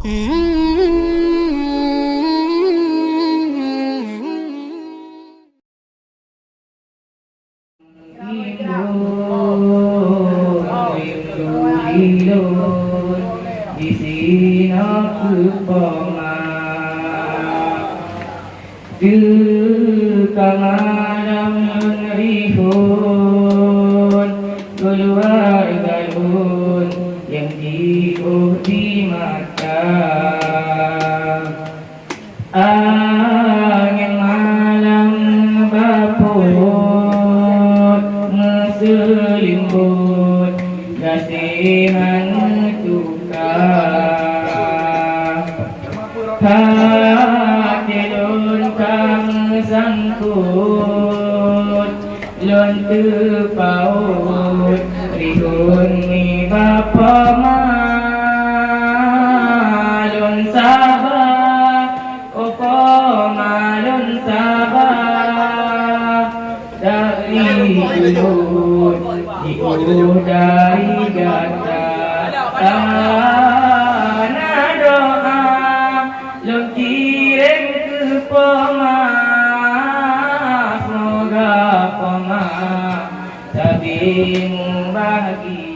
Di sini aku Kamaram rihun keluarga lun yang diuh di mata angin malam baput ngeselimbut kasihan tukar hati kang sangkut lon tepaut rihun ni bapa ma lon sabar opo malon sabar dari ulut dari gata tanah doa lon kirim ke poma semoga poma tabing bahagia